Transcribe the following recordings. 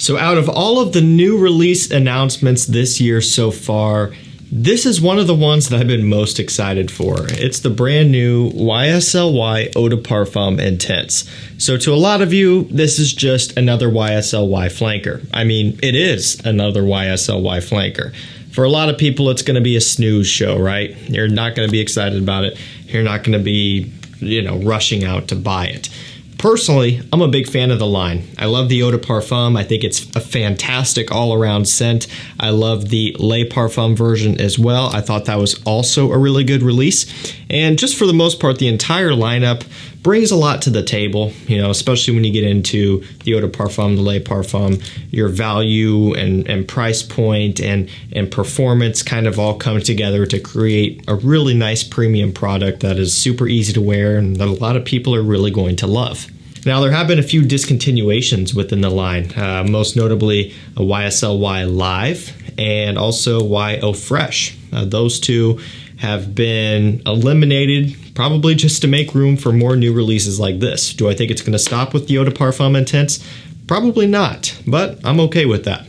So out of all of the new release announcements this year so far, this is one of the ones that I've been most excited for. It's the brand new YSL Eau de Parfum Intense. So to a lot of you, this is just another YSL flanker. I mean, it is another YSL flanker. For a lot of people, it's going to be a snooze show, right? You're not going to be excited about it. You're not going to be, rushing out to buy it. Personally, I'm a big fan of the line. I love the Eau de Parfum. I think it's a fantastic all-around scent. I love the Le Parfum version as well. I thought that was also a really good release. And just for the most part, the entire lineup brings a lot to the table, especially when you get into the Eau de Parfum, the Le Parfum. Your value and price point and performance kind of all come together to create a really nice premium product that is super easy to wear and that a lot of people are really going to love. Now, there have been a few discontinuations within the line, most notably a YSL Y Live and also Y Eau Fresh. Those two have been eliminated, probably just to make room for more new releases like this. Do I think it's going to stop with the Eau de Parfum Intense? Probably not, but I'm okay with that.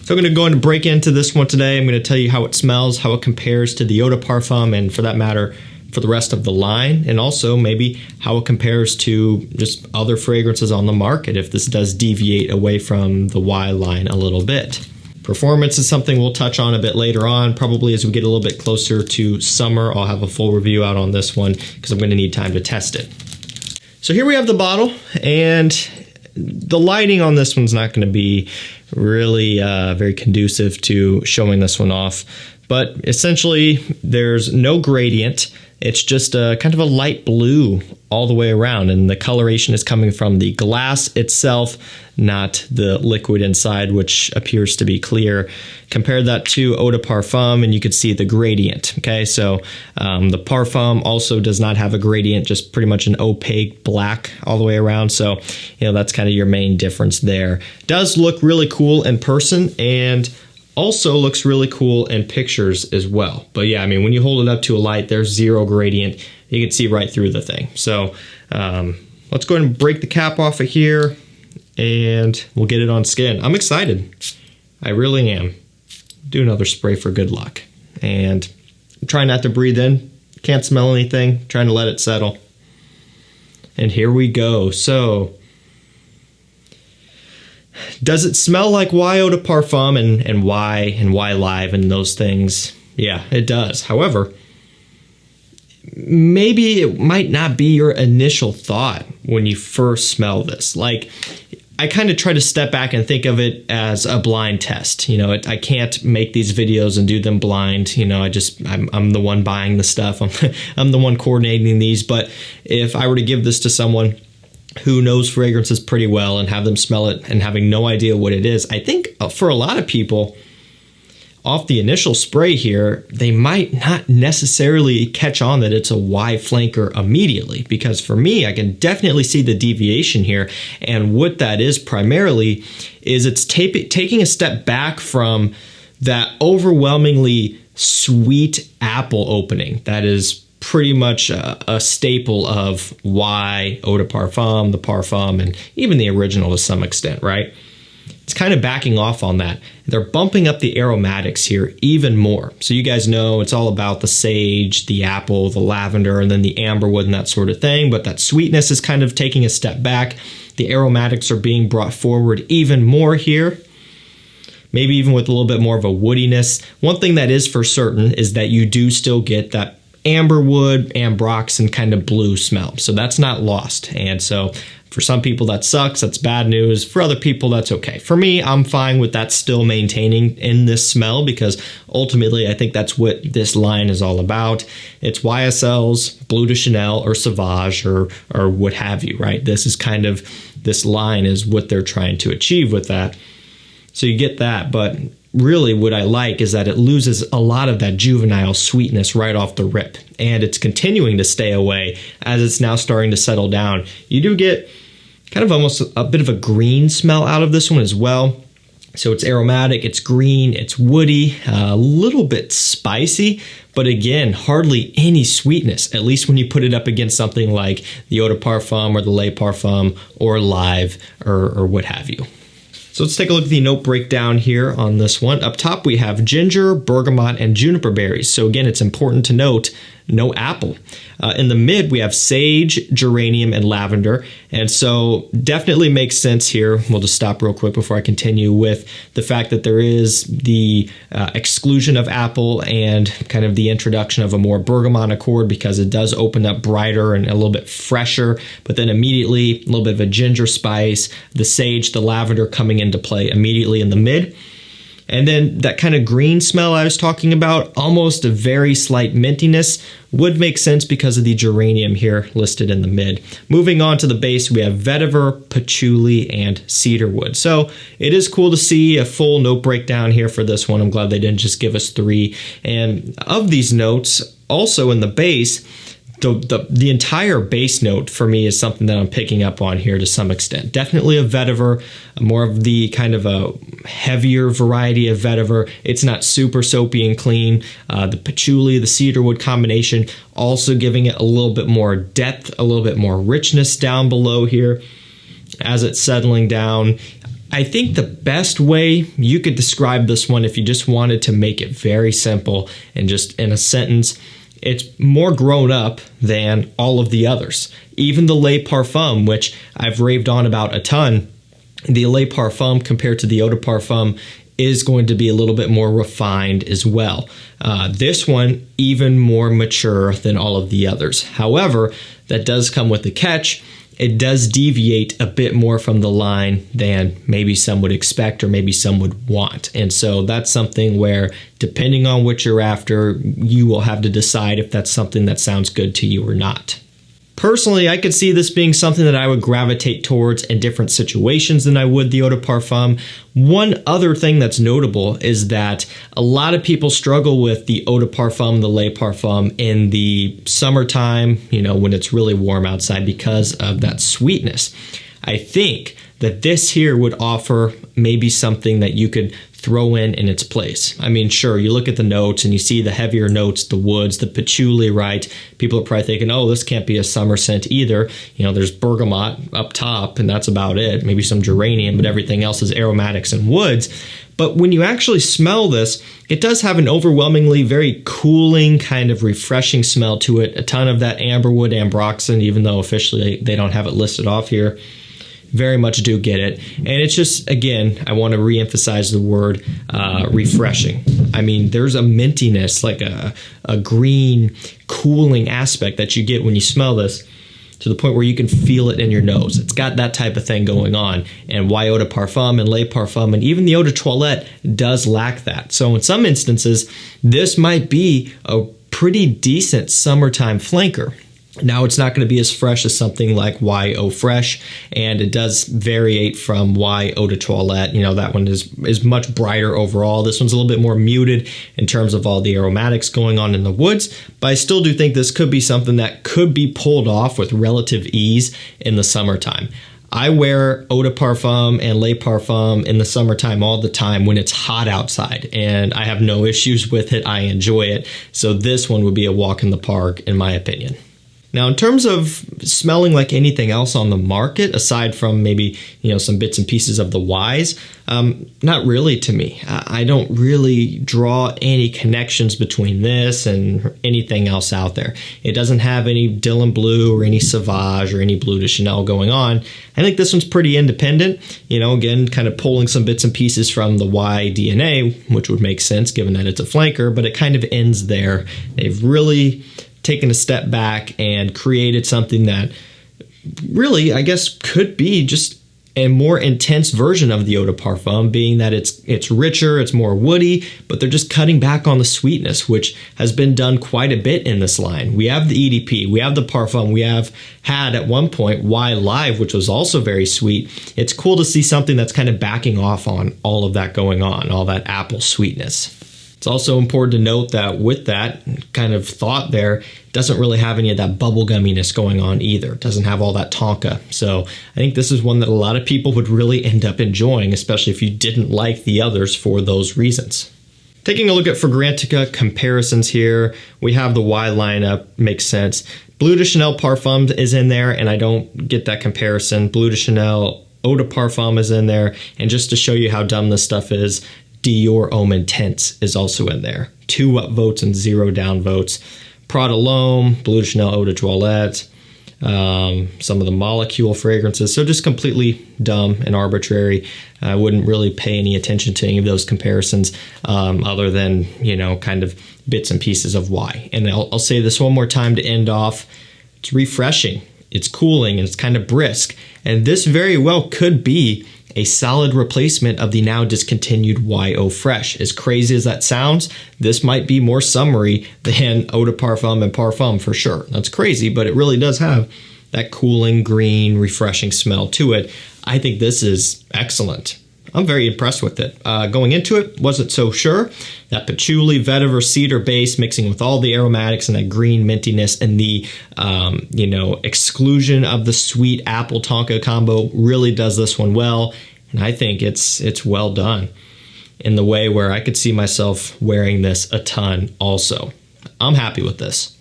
So I'm going to go and break into this one today. I'm going to tell you how it smells, how it compares to the Eau de Parfum, and for that matter, for the rest of the line, and also maybe how it compares to just other fragrances on the market if this does deviate away from the Y line a little bit. Performance is something we'll touch on a bit later on, probably as we get a little bit closer to summer. I'll have a full review out on this one because I'm going to need time to test it. So here we have the bottle, and the lighting on this one's not going to be really very conducive to showing this one off. But essentially, there's no gradient. It's just a kind of a light blue all the way around, and the coloration is coming from the glass itself, not the liquid inside, which appears to be clear. Compare that to Eau de Parfum, and you could see the gradient. Okay, so the Parfum also does not have a gradient, just pretty much an opaque black all the way around. So, that's kind of your main difference there. Does look really cool in person, and also looks really cool in pictures as well. But yeah, I mean, when you hold it up to a light, there's zero gradient. You can see right through the thing. So let's go ahead and break the cap off of here and we'll get it on skin. I'm excited. I really am. Do another spray for good luck. And try not to breathe in. Can't smell anything. Trying to let it settle. And here we go. So does it smell like Y Eau de Parfum and Y Live and those things? Yeah, it does. However, maybe it might not be your initial thought when you first smell this. Like, I kind of try to step back and think of it as a blind test. I can't make these videos and do them blind. I'm the one buying the stuff. I'm the one coordinating these. But if I were to give this to someone who knows fragrances pretty well and have them smell it and having no idea what it is, I think for a lot of people, off the initial spray here, they might not necessarily catch on that it's a Y flanker immediately, because for me, I can definitely see the deviation here. And what that is primarily is it's taking a step back from that overwhelmingly sweet apple opening that is pretty much a staple of Y Eau de Parfum, the Parfum, and even the original to some extent, right? It's kind of backing off on that. They're bumping up the aromatics here even more. So you guys know it's all about the sage, the apple, the lavender, and then the amberwood and that sort of thing, but that sweetness is kind of taking a step back. The aromatics are being brought forward even more here. Maybe even with a little bit more of a woodiness. One thing that is for certain is that you do still get that amberwood, ambroxan kind of blue smell. So that's not lost. And so for some people that sucks, that's bad news. For other people, that's okay. For me, I'm fine with that still maintaining in this smell because ultimately I think that's what this line is all about. It's YSL's Bleu de Chanel or Sauvage or what have you, right? This is kind of, this line is what they're trying to achieve with that. So you get that, but really what I like is that it loses a lot of that juvenile sweetness right off the rip, and it's continuing to stay away as it's now starting to settle down. You do get kind of almost a bit of a green smell out of this one as well. So it's aromatic, it's green, it's woody, a little bit spicy, but again, hardly any sweetness, at least when you put it up against something like the Eau de Parfum or the Le Parfum or Live or what have you. So let's take a look at the note breakdown here on this one. Up top, we have ginger, bergamot, and juniper berries. So again, it's important to note no apple. In the mid, we have sage, geranium, and lavender. And so definitely makes sense here. We'll just stop real quick before I continue with the fact that there is the exclusion of apple and kind of the introduction of a more bergamot accord, because it does open up brighter and a little bit fresher. But then immediately, a little bit of a ginger spice, the sage, the lavender coming into play immediately in the mid. And then that kind of green smell I was talking about, almost a very slight mintiness, would make sense because of the geranium here listed in the mid. Moving on to the base, we have vetiver, patchouli, and cedarwood. So it is cool to see a full note breakdown here for this one. I'm glad they didn't just give us 3. And of these notes, also in the base, the entire base note for me is something that I'm picking up on here to some extent. Definitely a vetiver, more of the kind of a heavier variety of vetiver. It's not super soapy and clean. The patchouli, the cedarwood combination, also giving it a little bit more depth, a little bit more richness down below here as it's settling down. I think the best way you could describe this one, if you just wanted to make it very simple and just in a sentence, it's more grown up than all of the others. Even the Le Parfum, which I've raved on about a ton, the Le Parfum compared to the Eau de Parfum is going to be a little bit more refined as well. This one, even more mature than all of the others. However, that does come with a catch. It does deviate a bit more from the line than maybe some would expect or maybe some would want. And so that's something where, depending on what you're after, you will have to decide if that's something that sounds good to you or not. Personally, I could see this being something that I would gravitate towards in different situations than I would the Eau de Parfum. One other thing that's notable is that a lot of people struggle with the Eau de Parfum, the Le Parfum in the summertime, when it's really warm outside because of that sweetness. I think that this here would offer maybe something that you could throw in its place. I mean, sure, you look at the notes and you see the heavier notes, the woods, the patchouli, right? People are probably thinking, oh, this can't be a summer scent either. There's bergamot up top and that's about it. Maybe some geranium, but everything else is aromatics and woods. But when you actually smell this, it does have an overwhelmingly very cooling, kind of refreshing smell to it. A ton of that amberwood, ambroxan, even though officially they don't have it listed off here. Very much do get it. And it's just, again, I want to reemphasize the word refreshing. I mean, there's a mintiness, like a green, cooling aspect that you get when you smell this, to the point where you can feel it in your nose. It's got that type of thing going on. And Eau de Parfum and Le Parfum and even the Eau de Toilette does lack that. So in some instances, this might be a pretty decent summertime flanker. Now, it's not going to be as fresh as something like Y Eau Fresh, and it does variate from Y Eau de Toilette. That one is much brighter overall. This one's a little bit more muted in terms of all the aromatics going on in the woods, but I still do think this could be something that could be pulled off with relative ease in the summertime. I wear Eau de Parfum and Le Parfum in the summertime all the time when it's hot outside, and I have no issues with it. I enjoy it. So this one would be a walk in the park, in my opinion. Now, in terms of smelling like anything else on the market, aside from maybe, some bits and pieces of the Ys, not really to me. I don't really draw any connections between this and anything else out there. It doesn't have any Dylan Blue or any Sauvage or any Bleu de Chanel going on. I think this one's pretty independent. Again, kind of pulling some bits and pieces from the Y DNA, which would make sense given that it's a flanker, but it kind of ends there. They've really taken a step back and created something that really, I guess, could be just a more intense version of the Eau de Parfum, being that it's richer, it's more woody, but they're just cutting back on the sweetness, which has been done quite a bit in this line. We have the EDP, we have the Parfum, we have had at one point Y Live, which was also very sweet. It's cool to see something that's kind of backing off on all of that going on, all that apple sweetness. It's also important to note that with that kind of thought there, it doesn't really have any of that bubblegumminess going on either. It doesn't have all that tonka. So I think this is one that a lot of people would really end up enjoying, especially if you didn't like the others for those reasons. Taking a look at Fragrantica comparisons here, we have the Y lineup, makes sense. Bleu de Chanel Parfum is in there, and I don't get that comparison. Bleu de Chanel Eau de Parfum is in there. And just to show you how dumb this stuff is, Dior Homme Intense is also in there. 2 up votes and 0 down votes. Prada L'Homme, Bleu de Chanel Eau de Toilette, some of the molecule fragrances. So just completely dumb and arbitrary. I wouldn't really pay any attention to any of those comparisons other than, you know, kind of bits and pieces of why. And I'll say this one more time to end off. It's refreshing, it's cooling, and it's kind of brisk. And this very well could be a solid replacement of the now discontinued YO Fresh. As crazy as that sounds, this might be more summery than Eau de Parfum and Parfum for sure. That's crazy, but it really does have that cooling, green, refreshing smell to it. I think this is excellent. I'm very impressed with it. Going into it, wasn't so sure. That patchouli, vetiver, cedar base mixing with all the aromatics and that green mintiness and the, you know, exclusion of the sweet apple tonka combo really does this one well. And I think it's well done in the way where I could see myself wearing this a ton also. I'm happy with this.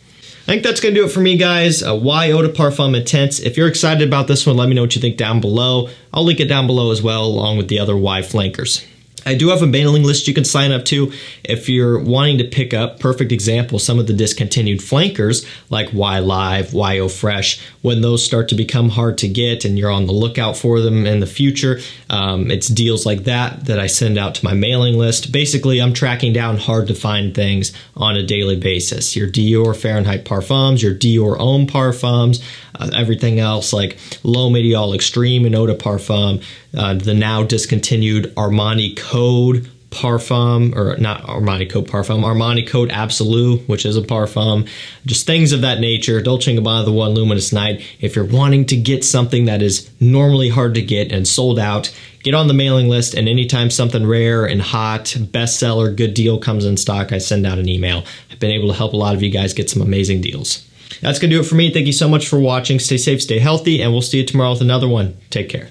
I think that's going to do it for me, guys. Y Eau de Parfum Intense. If you're excited about this one, let me know what you think down below. I'll link it down below as well, along with the other Y flankers. I do have a mailing list you can sign up to if you're wanting to pick up, perfect example, some of the discontinued flankers like Y Live, YO Fresh. When those start to become hard to get and you're on the lookout for them in the future, it's deals like that I send out to my mailing list. Basically, I'm tracking down hard to find things on a daily basis. Your Dior Fahrenheit parfums, your Dior Homme parfums, everything else like L'Homme Ideal Extreme and Eau de Parfum, the now discontinued Armani Code Parfum, or not Armani Code Parfum, Armani Code Absolute, which is a parfum, just things of that nature. Dolce & Gabbana The One Luminous Night. If you're wanting to get something that is normally hard to get and sold out, get on the mailing list, and anytime something rare and hot, bestseller, good deal comes in stock, I send out an email. I've been able to help a lot of you guys get some amazing deals. That's going to do it for me. Thank you so much for watching. Stay safe, stay healthy, and we'll see you tomorrow with another one. Take care.